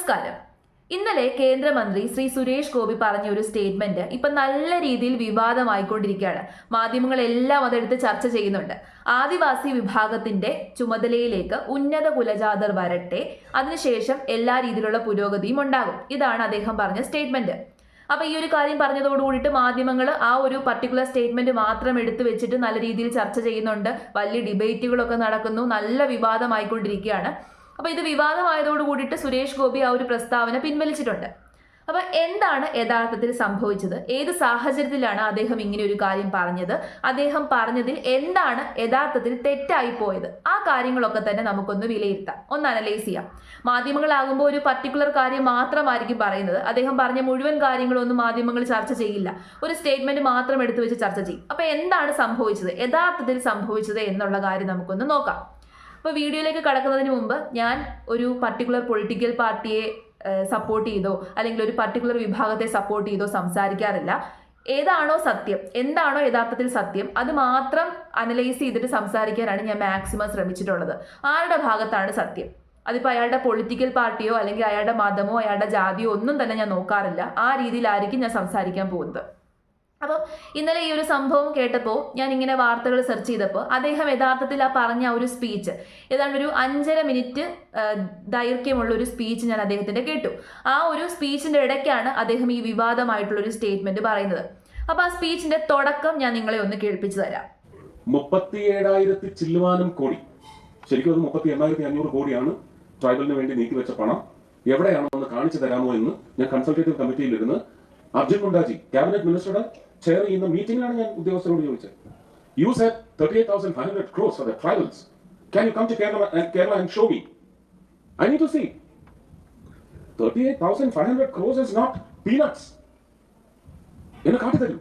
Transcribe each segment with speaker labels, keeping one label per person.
Speaker 1: നമസ്കാരം. ഇന്നലെ കേന്ദ്രമന്ത്രി ശ്രീ സുരേഷ് ഗോപി പറഞ്ഞ ഒരു സ്റ്റേറ്റ്മെന്റ് ഇപ്പൊ നല്ല രീതിയിൽ വിവാദമായിക്കൊണ്ടിരിക്കുകയാണ്. മാധ്യമങ്ങളെല്ലാം അതെടുത്ത് ചർച്ച ചെയ്യുന്നുണ്ട്. ആദിവാസി വിഭാഗത്തിന്റെ ചുമതലയിലേക്ക് ഉന്നത കുലജാതർ വരട്ടെ, അതിനുശേഷം എല്ലാ രീതിയിലുള്ള പുരോഗതിയും ഉണ്ടാകും. ഇതാണ് അദ്ദേഹം പറഞ്ഞ സ്റ്റേറ്റ്മെന്റ്. അപ്പൊ ഈ ഒരു കാര്യം പറഞ്ഞതോട് കൂടിയിട്ട് മാധ്യമങ്ങൾ ആ ഒരു പർട്ടിക്കുലർ സ്റ്റേറ്റ്മെന്റ് മാത്രം എടുത്തു വെച്ചിട്ട് നല്ല രീതിയിൽ ചർച്ച ചെയ്യുന്നുണ്ട്. വലിയ ഡിബേറ്റുകളൊക്കെ നടക്കുന്നു, നല്ല വിവാദമായിക്കൊണ്ടിരിക്കുകയാണ്. അപ്പൊ ഇത് വിവാദമായതോട് കൂടിയിട്ട് സുരേഷ് ഗോപി ആ ഒരു പ്രസ്താവന പിൻവലിച്ചിട്ടുണ്ട്. അപ്പൊ എന്താണ് യഥാർത്ഥത്തിൽ സംഭവിച്ചത്? ഏത് സാഹചര്യത്തിലാണ് അദ്ദേഹം ഇങ്ങനെ ഒരു കാര്യം പറഞ്ഞത്? അദ്ദേഹം പറഞ്ഞതിൽ എന്താണ് യഥാർത്ഥത്തിൽ തെറ്റായി പോയത്? ആ കാര്യങ്ങളൊക്കെ തന്നെ നമുക്കൊന്ന് വിലയിരുത്താം, ഒന്ന് അനലൈസ് ചെയ്യാം. മാധ്യമങ്ങളാകുമ്പോൾ ഒരു പർട്ടിക്കുലർ കാര്യം മാത്രമായിരിക്കും പറയുന്നത്. അദ്ദേഹം പറഞ്ഞ മുഴുവൻ കാര്യങ്ങളൊന്നും മാധ്യമങ്ങൾ ചർച്ച ചെയ്യില്ല, ഒരു സ്റ്റേറ്റ്മെന്റ് മാത്രം എടുത്തു വെച്ച് ചർച്ച ചെയ്യും. അപ്പൊ എന്താണ് സംഭവിച്ചത്, യഥാർത്ഥത്തിൽ സംഭവിച്ചത് എന്നുള്ള കാര്യം നമുക്കൊന്ന് നോക്കാം. അപ്പോൾ വീഡിയോയിലേക്ക് കടക്കുന്നതിന് മുമ്പ് ഞാൻ ഒരു പർട്ടിക്കുലർ പൊളിറ്റിക്കൽ പാർട്ടിയെ സപ്പോർട്ട് ചെയ്തോ അല്ലെങ്കിൽ ഒരു പർട്ടിക്കുലർ വിഭാഗത്തെ സപ്പോർട്ട് ചെയ്തോ സംസാരിക്കാറില്ല. ഏതാണോ സത്യം, എന്താണോ യഥാർത്ഥത്തിൽ സത്യം, അത് മാത്രം അനലൈസ് ചെയ്തിട്ട് സംസാരിക്കാനാണ് ഞാൻ മാക്സിമം ശ്രമിച്ചിട്ടുള്ളത്. ആരുടെ ഭാഗത്താണ് സത്യം, അതിപ്പോൾ അയാളുടെ പൊളിറ്റിക്കൽ പാർട്ടിയോ അല്ലെങ്കിൽ അയാളുടെ മതമോ അയാളുടെ ജാതിയോ ഒന്നും തന്നെ ഞാൻ നോക്കാറില്ല. ആ രീതിയിലായിരിക്കും ഞാൻ സംസാരിക്കാൻ പോകുന്നത്. അപ്പോൾ ഇന്നലെ ഈ ഒരു സംഭവം കേട്ടപ്പോൾ ഞാൻ ഇങ്ങനെ വാർത്തകൾ സെർച്ച് ചെയ്തപ്പോൾ അദ്ദേഹം യഥാർത്ഥത്തിൽ ആ പറഞ്ഞ ഒരു സ്പീച്ച്, ഏതാണ്ട് ഒരു 5.5 മിനിറ്റ് ദൈർഘ്യമുള്ള ഒരു സ്പീച്ച് ഞാൻ അദ്ദേഹത്തിന്റെ കേട്ടു. ആ ഒരു സ്പീച്ചിന്റെ ഇടയ്ക്കാണ് അദ്ദേഹം ഈ വിവാദമായിട്ടുള്ള ഒരു സ്റ്റേറ്റ്മെന്റ് പറയുന്നത്. അപ്പൊ ആ സ്പീച്ചിന്റെ തുടക്കം ഞാൻ നിങ്ങളെ ഒന്ന് കേൾപ്പിച്ചു തരാം.
Speaker 2: 37,000 ചില്ലുവാനും കോടി, ശരിക്കും അത് 38,500 കോടിയാണ് ട്രൈബലിന് വേണ്ടി നീക്കിവെച്ച പണം. എവിടെയാണെന്ന് കാണിച്ചു തരാമോ എന്ന് ഞാൻ കൺസൾട്ടേറ്റീവ് കമ്മിറ്റിയിലിരുന്ന് അർജുൻ മുണ്ടാജി ക്യാബിനറ്റ് മിനിസ്റ്ററുടെ ചെയർ ചെയ്യുന്ന മീറ്റിംഗിലാണ് ഞാൻ ഉദ്യോഗസ്ഥരോട് ചോദിച്ചത്. You said 38,500 crores for the tribals. Can you come to Kerala and show me? I need to see. 38,500 crores is not peanuts. എന്നെ കാട്ടിത്തരൂ.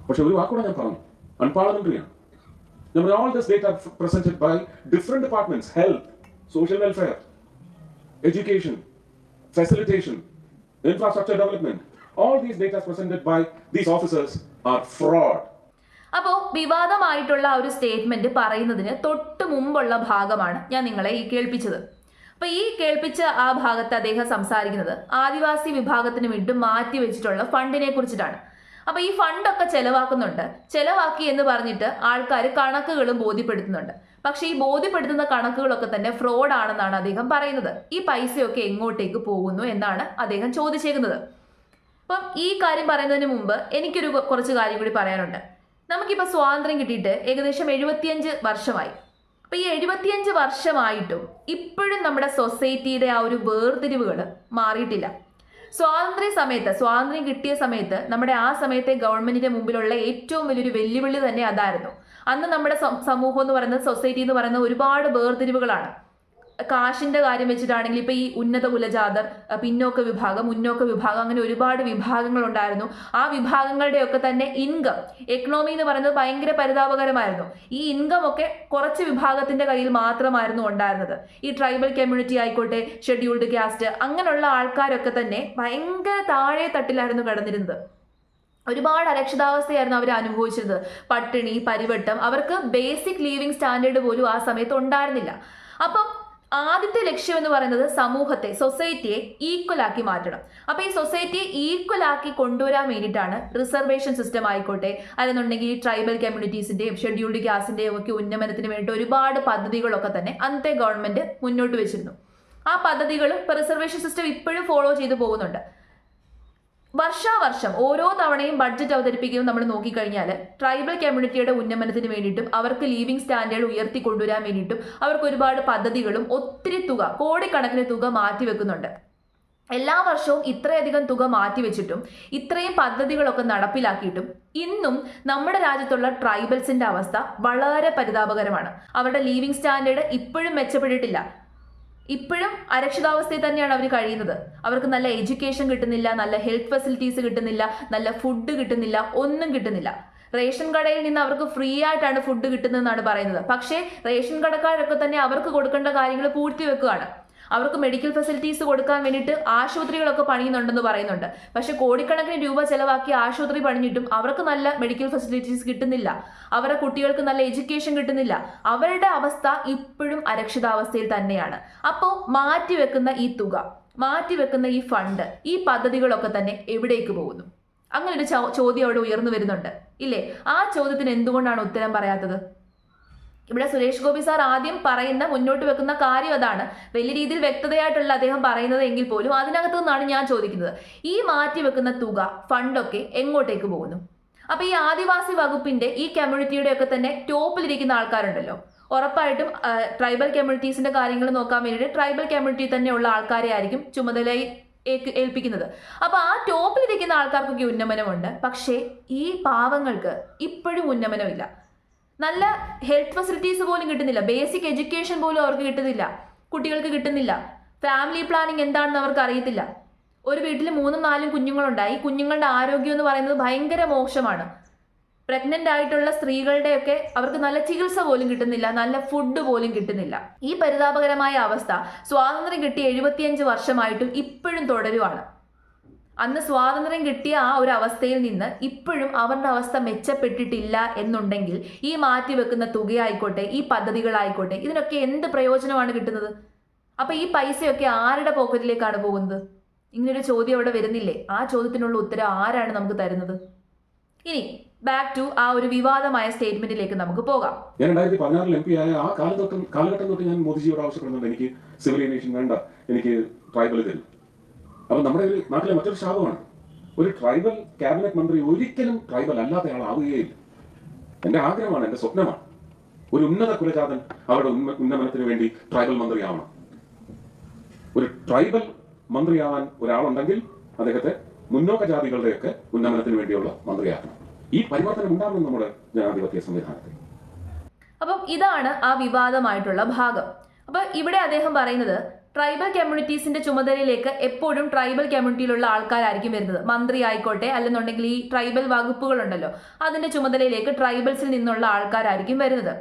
Speaker 2: പക്ഷെ ഒരു വാക്കുകൂടെ ഞാൻ പറഞ്ഞു, അൺപാർലമെന്ററിയാണ്. All this data presented by different departments: health, social welfare, education, facilitation, infrastructure development. All these data presented by these officers are fraud.
Speaker 1: അപ്പോൾ വിവാദമായിട്ടുള്ള ഒരു statement പറയുന്നതിന് തൊട്ട് മുമ്പുള്ള ഭാഗമാണ് ഞാൻ നിങ്ങളെ ഈ കേൾപ്പിച്ചത്. അപ്പൊ ഈ കേൾപ്പിച്ച ആ ഭാഗത്ത് അദ്ദേഹം സംസാരിക്കുന്നത് ആദിവാസി വിഭാഗത്തിന് വേണ്ടി മാറ്റി വെച്ചിട്ടുള്ള ഫണ്ടിനെ കുറിച്ചിട്ടാണ്. അപ്പൊ ഈ ഫണ്ടൊക്കെ ചെലവാക്കി എന്ന് പറഞ്ഞിട്ട് ആൾക്കാർ കണക്കുകളും ബോധ്യപ്പെടുത്തുന്നുണ്ട്. പക്ഷെ ഈ ബോധ്യപ്പെടുത്തുന്ന കണക്കുകളൊക്കെ തന്നെ ഫ്രോഡ് ആണെന്നാണ് അദ്ദേഹം പറയുന്നത്. ഈ പൈസയൊക്കെ എങ്ങോട്ടേക്ക് പോകുന്നു എന്നാണ് അദ്ദേഹം ചോദിച്ചേക്കുന്നത്. അപ്പം ഈ കാര്യം പറയുന്നതിന് മുമ്പ് എനിക്കൊരു കുറച്ച് കാര്യം കൂടി പറയാനുണ്ട്. നമുക്കിപ്പോൾ സ്വാതന്ത്ര്യം കിട്ടിയിട്ട് ഏകദേശം 75 വർഷമായി. അപ്പം ഈ 75 വർഷമായിട്ടും ഇപ്പോഴും നമ്മുടെ സൊസൈറ്റിയുടെ ആ ഒരു വേർതിരിവുകൾ മാറിയിട്ടില്ല. സ്വാതന്ത്ര്യം കിട്ടിയ സമയത്ത് നമ്മുടെ ആ സമയത്തെ ഗവൺമെന്റിന്റെ മുമ്പിലുള്ള ഏറ്റവും വലിയൊരു വെല്ലുവിളി തന്നെ അതായിരുന്നു. അന്ന് നമ്മുടെ സമൂഹം എന്ന് പറയുന്നത്, സൊസൈറ്റി എന്ന് പറയുന്നത് ഒരുപാട് വേർതിരിവുകളാണ്. കാശിന്റെ കാര്യം വെച്ചിട്ടാണെങ്കിൽ ഇപ്പൊ ഈ ഉന്നത കുലജാതർ, പിന്നോക്ക വിഭാഗം, മുന്നോക്ക വിഭാഗം, അങ്ങനെ ഒരുപാട് വിഭാഗങ്ങൾ ഉണ്ടായിരുന്നു. ആ വിഭാഗങ്ങളുടെ ഒക്കെ തന്നെ ഇൻകം, എക്കണോമി എന്ന് പറയുന്നത് ഭയങ്കര പരിതാപകരമായിരുന്നു. ഈ ഇൻകം ഒക്കെ കുറച്ച് വിഭാഗത്തിന്റെ കയ്യിൽ മാത്രമായിരുന്നു ഉണ്ടായിരുന്നത്. ഈ ട്രൈബൽ കമ്മ്യൂണിറ്റി ആയിക്കോട്ടെ, ഷെഡ്യൂൾഡ് കാസ്റ്റ്, അങ്ങനെയുള്ള ആൾക്കാരൊക്കെ തന്നെ ഭയങ്കര താഴെ തട്ടിലായിരുന്നു കിടന്നിരുന്നത്. ഒരുപാട് അരക്ഷിതാവസ്ഥയായിരുന്നു അവർ അനുഭവിച്ചിരുന്നത്. പട്ടിണി, പരിവട്ടം, അവർക്ക് ബേസിക് ലീവിംഗ് സ്റ്റാൻഡേർഡ് പോലും ആ സമയത്ത് ഉണ്ടായിരുന്നില്ല. അപ്പം ആദ്യത്തെ ലക്ഷ്യം എന്ന് പറയുന്നത് സൊസൈറ്റിയെ ഈക്വൽ ആക്കി മാറ്റണം. അപ്പൊ ഈ സൊസൈറ്റിയെ ഈക്വൽ ആക്കി കൊണ്ടുവരാൻ വേണ്ടിയിട്ടാണ് റിസർവേഷൻ സിസ്റ്റം ആയിക്കോട്ടെ, അല്ലെന്നുണ്ടെങ്കിൽ ഈ ട്രൈബൽ കമ്മ്യൂണിറ്റീസിന്റെയും ഷെഡ്യൂൾഡ് കാസ്റ്റിന്റെയും ഒക്കെ ഉന്നമനത്തിന് വേണ്ടി ഒരുപാട് പദ്ധതികളൊക്കെ തന്നെ അന്നത്തെ ഗവൺമെന്റ് മുന്നോട്ട് വെച്ചിരുന്നു. ആ പദ്ധതികളും ഇപ്പൊ റിസർവേഷൻ സിസ്റ്റം ഇപ്പോഴും ഫോളോ ചെയ്തു പോകുന്നുണ്ട്. വർഷാവർഷം ഓരോ തവണയും ബഡ്ജറ്റ് അവതരിപ്പിക്കുന്നത് നമ്മൾ നോക്കിക്കഴിഞ്ഞാൽ ട്രൈബൽ കമ്മ്യൂണിറ്റിയുടെ ഉന്നമനത്തിന് വേണ്ടിയിട്ടും അവർക്ക് ലീവിംഗ് സ്റ്റാൻഡേർഡ് ഉയർത്തി കൊണ്ടുവരാൻ വേണ്ടിയിട്ടും അവർക്ക് ഒരുപാട് പദ്ധതികളും ഒത്തിരി തുക, കോടിക്കണക്കിന് തുക മാറ്റിവെക്കുന്നുണ്ട്. എല്ലാ വർഷവും ഇത്രയധികം തുക മാറ്റിവെച്ചിട്ടും ഇത്രയും പദ്ധതികളൊക്കെ നടപ്പിലാക്കിയിട്ടും ഇന്നും നമ്മുടെ രാജ്യത്തുള്ള ട്രൈബൽസിന്റെ അവസ്ഥ വളരെ പരിതാപകരമാണ്. അവരുടെ ലീവിംഗ് സ്റ്റാൻഡേർഡ് ഇപ്പോഴും മെച്ചപ്പെട്ടിട്ടില്ല. ഇപ്പോഴും അരക്ഷിതാവസ്ഥയിൽ തന്നെയാണ് അവർ കഴിയുന്നത്. അവർക്ക് നല്ല എഡ്യൂക്കേഷൻ കിട്ടുന്നില്ല, നല്ല ഹെൽത്ത് ഫെസിലിറ്റീസ് കിട്ടുന്നില്ല, നല്ല ഫുഡ് കിട്ടുന്നില്ല, ഒന്നും കിട്ടുന്നില്ല. റേഷൻ കടയിൽ നിന്ന് അവർക്ക് ഫ്രീ ആയിട്ടാണ് ഫുഡ് കിട്ടുന്നതെന്നാണ് പറയുന്നത്. പക്ഷേ റേഷൻ കടക്കാരൊക്കെ തന്നെ അവർക്ക് കൊടുക്കേണ്ട കാര്യങ്ങൾ പൂഴ്ത്തി വെക്കുകയാണ്. അവർക്ക് മെഡിക്കൽ ഫെസിലിറ്റീസ് കൊടുക്കാൻ വേണ്ടിയിട്ട് ആശുപത്രികളൊക്കെ പണിയുന്നുണ്ടെന്ന് പറയുന്നുണ്ട്. പക്ഷെ കോടിക്കണക്കിന് രൂപ ചെലവാക്കി ആശുപത്രി പണിഞ്ഞിട്ടും അവർക്ക് നല്ല മെഡിക്കൽ ഫെസിലിറ്റീസ് കിട്ടുന്നില്ല, അവരുടെ കുട്ടികൾക്ക് നല്ല എഡ്യൂക്കേഷൻ കിട്ടുന്നില്ല. അവരുടെ അവസ്ഥ ഇപ്പോഴും അരക്ഷിതാവസ്ഥയിൽ തന്നെയാണ്. അപ്പോൾ മാറ്റിവെക്കുന്ന ഈ തുക, മാറ്റിവെക്കുന്ന ഈ ഫണ്ട്, ഈ പദ്ധതികളൊക്കെ തന്നെ എവിടേക്ക് പോകുന്നു? അങ്ങനെ ഒരു ചോദ്യം അവിടെ ഉയർന്നു വരുന്നുണ്ട് ഇല്ലേ? ആ ചോദ്യത്തിന് എന്തുകൊണ്ടാണ് ഉത്തരം പറയാത്തത്? ഇവിടെ സുരേഷ് ഗോപി സാർ ആദ്യം പറയുന്ന, മുന്നോട്ട് വെക്കുന്ന കാര്യം അതാണ്. വലിയ രീതിയിൽ വ്യക്തതയായിട്ടുള്ള അദ്ദേഹം പറയുന്നത് എങ്കിൽ പോലും അതിനകത്തു നിന്നാണ് ഞാൻ ചോദിക്കുന്നത്, ഈ മാറ്റിവെക്കുന്ന തുക, ഫണ്ടൊക്കെ എങ്ങോട്ടേക്ക് പോകുന്നു? അപ്പൊ ഈ ആദിവാസി വകുപ്പിന്റെ, ഈ കമ്മ്യൂണിറ്റിയുടെ ഒക്കെ തന്നെ ടോപ്പിലിരിക്കുന്ന ആൾക്കാരുണ്ടല്ലോ, ഉറപ്പായിട്ടും ട്രൈബൽ കമ്മ്യൂണിറ്റീസിന്റെ കാര്യങ്ങൾ നോക്കാൻ വേണ്ടിയിട്ട് ട്രൈബൽ കമ്മ്യൂണിറ്റി തന്നെയുള്ള ആൾക്കാരെ ആയിരിക്കും ചുമതലയിൽ ഏൽപ്പിക്കുന്നത്. അപ്പൊ ആ ടോപ്പിലിരിക്കുന്ന ആൾക്കാർക്കൊക്കെ ഉന്നമനമുണ്ട്. പക്ഷേ ഈ പാവങ്ങൾക്ക് ഇപ്പോഴും ഉന്നമനമില്ല. നല്ല ഹെൽത്ത് ഫെസിലിറ്റീസ് പോലും കിട്ടുന്നില്ല, ബേസിക് എഡ്യൂക്കേഷൻ പോലും അവർക്ക് കിട്ടുന്നില്ല, കുട്ടികൾക്ക് കിട്ടുന്നില്ല. ഫാമിലി പ്ലാനിങ് എന്താണെന്ന് അവർക്ക് അറിയത്തില്ല. ഒരു വീട്ടിൽ 3-4 കുഞ്ഞുങ്ങളുണ്ടായി, കുഞ്ഞുങ്ങളുടെ ആരോഗ്യം എന്ന് പറയുന്നത് ഭയങ്കര മോശമാണ്. പ്രഗ്നന്റ് ആയിട്ടുള്ള സ്ത്രീകളുടെയൊക്കെ അവർക്ക് നല്ല ചികിത്സ പോലും കിട്ടുന്നില്ല, നല്ല ഫുഡ് പോലും കിട്ടുന്നില്ല. ഈ പരിതാപകരമായ അവസ്ഥ സ്വാതന്ത്ര്യം കിട്ടിയ 75 വർഷമായിട്ടും ഇപ്പോഴും തുടരുവാണ്. അന്ന് സ്വാതന്ത്ര്യം കിട്ടിയ ആ ഒരു അവസ്ഥയിൽ നിന്ന് ഇപ്പോഴും അവരുടെ അവസ്ഥ മെച്ചപ്പെട്ടിട്ടില്ല എന്നുണ്ടെങ്കിൽ ഈ മാറ്റിവെക്കുന്ന തുകയായിക്കോട്ടെ, ഈ പദ്ധതികളായിക്കോട്ടെ, ഇതിനൊക്കെ എന്ത് പ്രയോജനമാണ് കിട്ടുന്നത്? അപ്പൊ ഈ പൈസയൊക്കെ ആരുടെ പോക്കറ്റിലേക്കാണ് പോകുന്നത്? ഇങ്ങനൊരു ചോദ്യം അവിടെ വരുന്നില്ലേ? ആ ചോദ്യത്തിനുള്ള ഉത്തരം ആരാണ് നമുക്ക് തരുന്നത്? ഇനി ബാക്ക് ടു ആ ഒരു വിവാദമായ സ്റ്റേറ്റ്മെന്റിലേക്ക് നമുക്ക് പോകാം.
Speaker 2: ഞാൻ 2016 MP ആയ ആ കാലഘട്ടം തൊട്ട് ഞാൻ മോദിജിയോട് ആവശ്യപ്പെടുന്നുണ്ട്, എനിക്ക് സിവിൽ ഏവിയേഷൻ വേണ്ട, എനിക്ക് ട്രൈബൽ തരും. അപ്പൊ നമ്മുടെ ഒരു നാട്ടിലെ മറ്റൊരു ശാപമാണ്, ഒരു ട്രൈബൽ ക്യാബിനറ്റ് മന്ത്രി ഒരിക്കലും ട്രൈബൽ അല്ലാത്തയാളാവുകയില്ല. എന്റെ ആഗ്രഹമാണ്, എന്റെ സ്വപ്നമാണ്, ഒരു ഉന്നത കുലജാതൻ അവരുടെ ഉന്നമനത്തിന് വേണ്ടി ട്രൈബൽ മന്ത്രിയാവണം. ഒരു ട്രൈബൽ മന്ത്രിയാവാൻ ഒരാളുണ്ടെങ്കിൽ അദ്ദേഹത്തെ മുന്നോക്ക ജാതികളുടെയൊക്കെ ഉന്നമനത്തിന് വേണ്ടിയുള്ള മന്ത്രിയാക്കണം. ഈ പരിവർത്തനം ഉണ്ടാകും നമ്മുടെ ജനാധിപത്യ സംവിധാനത്തിൽ.
Speaker 1: അപ്പം ഇതാണ് ആ വിവാദമായിട്ടുള്ള ഭാഗം. അപ്പൊ ഇവിടെ അദ്ദേഹം പറയുന്നത്, ട്രൈബൽ കമ്മ്യൂണിറ്റീസിന്റെ ചുമതലയിലേക്ക് എപ്പോഴും ട്രൈബൽ കമ്മ്യൂണിറ്റിയിലുള്ള ആൾക്കാരായിരിക്കും വരുന്നത്. മന്ത്രി ആയിക്കോട്ടെ, അല്ലെന്നുണ്ടെങ്കിൽ ഈ ട്രൈബൽ വകുപ്പുകളുണ്ടല്ലോ, അതിന്റെ ചുമതലയിലേക്ക് ട്രൈബൽസിൽ നിന്നുള്ള ആൾക്കാരായിരിക്കും വരുന്നത്.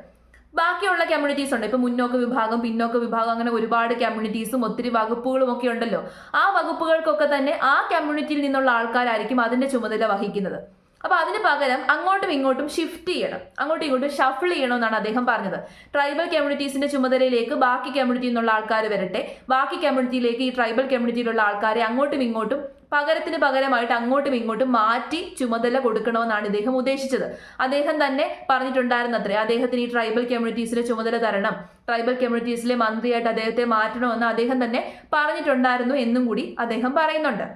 Speaker 1: ബാക്കിയുള്ള കമ്മ്യൂണിറ്റീസ് ഉണ്ട്, ഇപ്പൊ മുന്നോക്ക വിഭാഗം, പിന്നോക്ക വിഭാഗം, അങ്ങനെ ഒരുപാട് കമ്മ്യൂണിറ്റീസും ഒത്തിരി വകുപ്പുകളും ഒക്കെ ഉണ്ടല്ലോ. ആ വകുപ്പുകൾക്കൊക്കെ തന്നെ ആ കമ്മ്യൂണിറ്റിയിൽ നിന്നുള്ള ആൾക്കാരായിരിക്കും അതിന്റെ ചുമതല വഹിക്കുന്നത്. അപ്പൊ അതിന് പകരം അങ്ങോട്ടും ഇങ്ങോട്ടും ഷിഫ്റ്റ് ചെയ്യണം, അങ്ങോട്ടും ഇങ്ങോട്ടും ഷഫിൾ ചെയ്യണമെന്നാണ് അദ്ദേഹം പറഞ്ഞത്. ട്രൈബൽ കമ്മ്യൂണിറ്റീസിന്റെ ചുമതലയിലേക്ക് ബാക്കി കമ്മ്യൂണിറ്റിയിൽ നിന്നുള്ള ആൾക്കാർ വരട്ടെ, ബാക്കി കമ്മ്യൂണിറ്റിയിലേക്ക് ഈ ട്രൈബൽ കമ്മ്യൂണിറ്റിയിലുള്ള ആൾക്കാരെ അങ്ങോട്ടും ഇങ്ങോട്ടും പകരമായിട്ട് അങ്ങോട്ടും ഇങ്ങോട്ടും മാറ്റി ചുമതല കൊടുക്കണമെന്നാണ് ഇദ്ദേഹം ഉദ്ദേശിച്ചത്. അദ്ദേഹം തന്നെ പറഞ്ഞിട്ടുണ്ടായിരുന്നത്രേ, അദ്ദേഹത്തിന് ഈ ട്രൈബൽ കമ്മ്യൂണിറ്റീസിലെ ചുമതല തരണം, ട്രൈബൽ കമ്മ്യൂണിറ്റീസിലെ മന്ത്രിയായിട്ട് അദ്ദേഹത്തെ മാറ്റണമെന്ന് അദ്ദേഹം തന്നെ പറഞ്ഞിട്ടുണ്ടായിരുന്നു എന്നും കൂടി അദ്ദേഹം പറയുന്നുണ്ട്.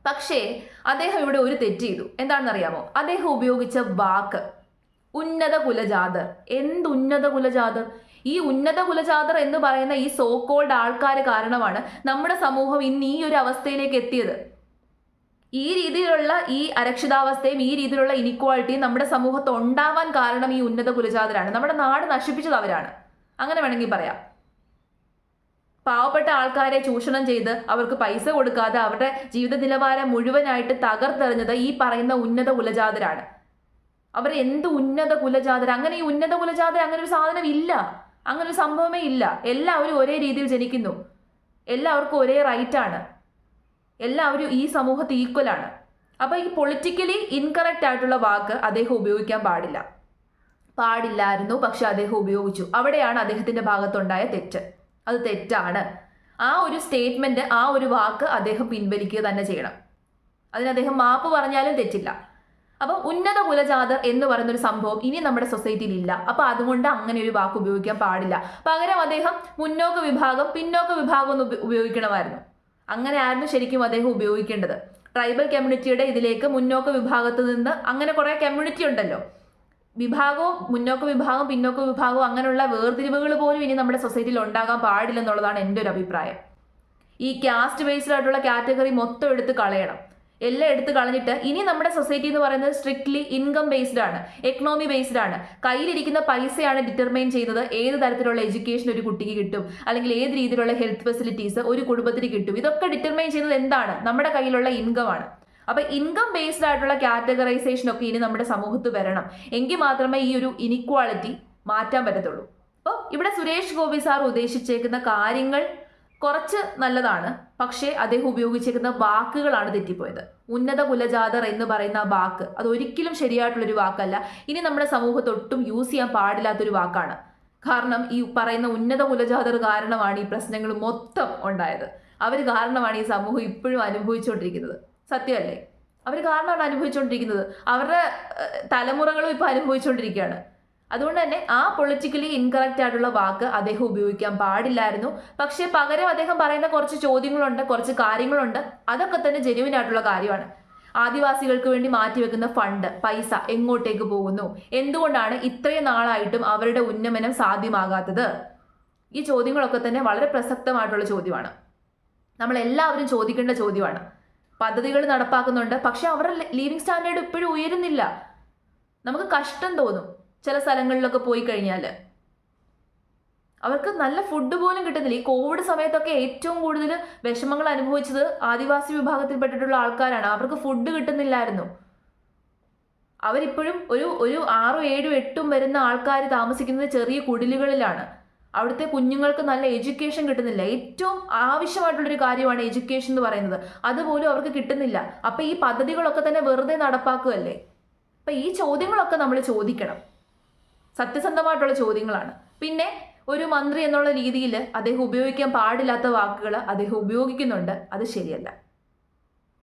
Speaker 1: പക്ഷേ അദ്ദേഹം ഇവിടെ ഒരു തെറ്റ് ചെയ്തു. എന്താണെന്നറിയാമോ? അദ്ദേഹം ഉപയോഗിച്ച വാക്ക് ഉന്നത കുലജാതർ. എന്ത് ഉന്നത കുലജാതർ? ഈ ഉന്നത കുലജാതർ എന്ന് പറയുന്ന ഈ സോ കോൾഡ് ആൾക്കാർ കാരണമാണ് നമ്മുടെ സമൂഹം ഇന്ന് ഈ ഒരു അവസ്ഥയിലേക്ക് എത്തിയത്. ഈ രീതിയിലുള്ള ഈ അരക്ഷിതാവസ്ഥയും ഈ രീതിയിലുള്ള ഇനിക്വാളിറ്റിയും നമ്മുടെ സമൂഹത്ത് ഉണ്ടാവാൻ കാരണം ഈ ഉന്നത കുലജാതരാണ്. നമ്മുടെ നാട് നശിപ്പിച്ചത് അവരാണ്, അങ്ങനെ വേണമെങ്കിൽ പറയാം. പാവപ്പെട്ട ആൾക്കാരെ ചൂഷണം ചെയ്ത് അവർക്ക് പൈസ കൊടുക്കാതെ അവരുടെ ജീവിത നിലവാരം മുഴുവനായിട്ട് തകർത്തെറിഞ്ഞത് ഈ പറയുന്ന ഉന്നത കുലജാതരാണ്. അവർ എന്ത് ഉന്നത കുലജാതർ? അങ്ങനെ ഈ ഉന്നത കുലജാതർ അങ്ങനെ ഒരു സാധനം ഇല്ല, അങ്ങനെ ഒരു സംഭവമേ ഇല്ല. എല്ലാവരും ഒരേ രീതിയിൽ ജനിക്കുന്നു, എല്ലാവർക്കും ഒരേ റൈറ്റ് ആണ്, എല്ലാവരും ഈ സമൂഹത്ത് ഈക്വൽ ആണ്. അപ്പൊ ഈ പൊളിറ്റിക്കലി ഇൻകറക്റ്റ് ആയിട്ടുള്ള വാക്ക് അദ്ദേഹം ഉപയോഗിക്കാൻ പാടില്ലായിരുന്നു, പക്ഷെ അദ്ദേഹം ഉപയോഗിച്ചു. അവിടെയാണ് അദ്ദേഹത്തിന്റെ ഭാഗത്തുണ്ടായ തെറ്റ്. അത് തെറ്റാണ്. ആ ഒരു സ്റ്റേറ്റ്മെന്റ്, ആ ഒരു വാക്ക് അദ്ദേഹം പിൻവലിക്കുക തന്നെ ചെയ്യണം. അതിന് അദ്ദേഹം മാപ്പ് പറഞ്ഞാലും തെറ്റില്ല. അപ്പം ഉന്നത കുലജാതർ എന്ന് പറയുന്നൊരു സംഭവം ഇനി നമ്മുടെ സൊസൈറ്റിയിൽ ഇല്ല. അപ്പൊ അതുകൊണ്ട് അങ്ങനെ ഒരു വാക്ക് ഉപയോഗിക്കാൻ പാടില്ല. പകരം അദ്ദേഹം മുന്നോക്ക വിഭാഗം, പിന്നോക്ക വിഭാഗം എന്ന് ഉപയോഗിക്കണമായിരുന്നു. അങ്ങനെയായിരുന്നു ശരിക്കും അദ്ദേഹം ഉപയോഗിക്കേണ്ടത്. ട്രൈബൽ കമ്മ്യൂണിറ്റിയുടെ ഇതിലേക്ക് മുന്നോക്ക വിഭാഗത്ത് നിന്ന് അങ്ങനെ കുറെ കമ്മ്യൂണിറ്റി ഉണ്ടല്ലോ, വിഭാഗവും മുന്നോക്ക വിഭാഗം, പിന്നോക്ക വിഭാഗവും, അങ്ങനെയുള്ള വേർതിരിവുകൾ പോലും ഇനി നമ്മുടെ സൊസൈറ്റിയിൽ ഉണ്ടാകാൻ പാടില്ലെന്നുള്ളതാണ് എൻ്റെ ഒരു അഭിപ്രായം. ഈ കാസ്റ്റ് ബേസ്ഡ് ആയിട്ടുള്ള കാറ്റഗറി മൊത്തം എടുത്ത് കളയണം. എല്ലാം എടുത്ത് കളഞ്ഞിട്ട് ഇനി നമ്മുടെ സൊസൈറ്റി എന്ന് പറയുന്നത് സ്ട്രിക്ട്ലി ഇൻകം ബേസ്ഡ് ആണ്, എക്കണോമി ബേസ്ഡ് ആണ്. കയ്യിലിരിക്കുന്ന പൈസയാണ് ഡിറ്റർമൈൻ ചെയ്യുന്നത് ഏത് തരത്തിലുള്ള എഡ്യൂക്കേഷൻ ഒരു കുട്ടിക്ക് കിട്ടും, അല്ലെങ്കിൽ ഏത് രീതിയിലുള്ള ഹെൽത്ത് ഫെസിലിറ്റീസ് ഒരു കുടുംബത്തിന് കിട്ടും. ഇതൊക്കെ ഡിറ്റർമൈൻ ചെയ്യുന്നത് എന്താണ്? നമ്മുടെ കയ്യിലുള്ള ഇൻകം ആണ്. അപ്പൊ ഇൻകം ബേസ്ഡ് ആയിട്ടുള്ള കാറ്റഗറൈസേഷൻ ഒക്കെ ഇനി നമ്മുടെ സമൂഹത്ത് വരണം. എങ്കിൽ മാത്രമേ ഈ ഒരു ഇനിക്വാളിറ്റി മാറ്റാൻ പറ്റത്തുള്ളൂ. അപ്പോൾ ഇവിടെ സുരേഷ് ഗോപി സാർ ഉദ്ദേശിച്ചേക്കുന്ന കാര്യങ്ങൾ കുറച്ച് നല്ലതാണ്, പക്ഷേ അദ്ദേഹം ഉപയോഗിച്ചിരിക്കുന്ന വാക്കുകളാണ് തെറ്റിപ്പോയത്. ഉന്നത കുലജാതർ എന്ന് പറയുന്ന ആ വാക്ക് അത് ഒരിക്കലും ശരിയായിട്ടുള്ളൊരു വാക്കല്ല. ഇനി നമ്മുടെ സമൂഹത്തിൽ ഒട്ടും യൂസ് ചെയ്യാൻ പാടില്ലാത്തൊരു വാക്കാണ്. കാരണം ഈ പറയുന്ന ഉന്നത കുലജാതർ കാരണമാണ് ഈ പ്രശ്നങ്ങൾ മൊത്തം ഉണ്ടായത്. അവർ കാരണമാണ് ഈ സമൂഹം ഇപ്പോഴും അനുഭവിച്ചുകൊണ്ടിരിക്കുന്നത്. സത്യമല്ലേ? അവർ കാരണമാണ് അനുഭവിച്ചുകൊണ്ടിരിക്കുന്നത്. അവരുടെ തലമുറകളും ഇപ്പോൾ അനുഭവിച്ചുകൊണ്ടിരിക്കുകയാണ്. അതുകൊണ്ട് തന്നെ ആ പൊളിറ്റിക്കലി ഇൻകറക്റ്റ് ആയിട്ടുള്ള വാക്ക് അദ്ദേഹം ഉപയോഗിക്കാൻ പാടില്ലായിരുന്നു. പക്ഷേ പകരം അദ്ദേഹം പറയുന്ന കുറച്ച് ചോദ്യങ്ങളുണ്ട്, കുറച്ച് കാര്യങ്ങളുണ്ട്. അതൊക്കെ തന്നെ ജെന്യുവിൻ ആയിട്ടുള്ള കാര്യമാണ്. ആദിവാസികൾക്ക് വേണ്ടി മാറ്റിവെക്കുന്ന ഫണ്ട്, പൈസ എങ്ങോട്ടേക്ക് പോകുന്നു? എന്തുകൊണ്ടാണ് ഇത്രയും നാളായിട്ടും അവരുടെ ഉന്നമനം സാധ്യമാകാത്തത്? ഈ ചോദ്യങ്ങളൊക്കെ തന്നെ വളരെ പ്രസക്തമായിട്ടുള്ള ചോദ്യമാണ്. നമ്മളെല്ലാവരും ചോദിക്കേണ്ട ചോദ്യമാണ്. പദ്ധതികൾ നടപ്പാക്കുന്നുണ്ട്, പക്ഷെ അവരുടെ ലിവിങ് സ്റ്റാൻഡേർഡ് ഇപ്പോഴും ഉയരുന്നില്ല. നമുക്ക് കഷ്ടം തോന്നും ചില സ്ഥലങ്ങളിലൊക്കെ പോയി കഴിഞ്ഞാൽ. അവർക്ക് നല്ല ഫുഡ് പോലും കിട്ടുന്നില്ല. ഈ കോവിഡ് സമയത്തൊക്കെ ഏറ്റവും കൂടുതൽ വിഷമങ്ങൾ അനുഭവിച്ചത് ആദിവാസി വിഭാഗത്തിൽപ്പെട്ടിട്ടുള്ള ആൾക്കാരാണ്. അവർക്ക് ഫുഡ് കിട്ടുന്നില്ലായിരുന്നു. അവരിപ്പോഴും ഒരു 6, 7, 8 വരുന്ന ആൾക്കാർ താമസിക്കുന്നത് ചെറിയ കുടിലുകളിലാണ്. അവിടുത്തെ കുഞ്ഞുങ്ങൾക്ക് നല്ല എഡ്യൂക്കേഷൻ കിട്ടുന്നില്ല. ഏറ്റവും ആവശ്യമായിട്ടുള്ളൊരു കാര്യമാണ് എഡ്യൂക്കേഷൻ എന്ന് പറയുന്നത്. അതുപോലും അവർക്ക് കിട്ടുന്നില്ല. അപ്പം ഈ പദ്ധതികളൊക്കെ തന്നെ വെറുതെ നടപ്പാക്കുകയല്ലേ? അപ്പം ഈ ചോദ്യങ്ങളൊക്കെ നമ്മൾ ചോദിക്കണം. സത്യസന്ധമായിട്ടുള്ള ചോദ്യങ്ങളാണ്. പിന്നെ ഒരു മന്ത്രി എന്നുള്ള രീതിയിൽ അദ്ദേഹം ഉപയോഗിക്കാൻ പാടില്ലാത്ത വാക്കുകൾ അദ്ദേഹം ഉപയോഗിക്കുന്നുണ്ട്. അത് ശരിയല്ല.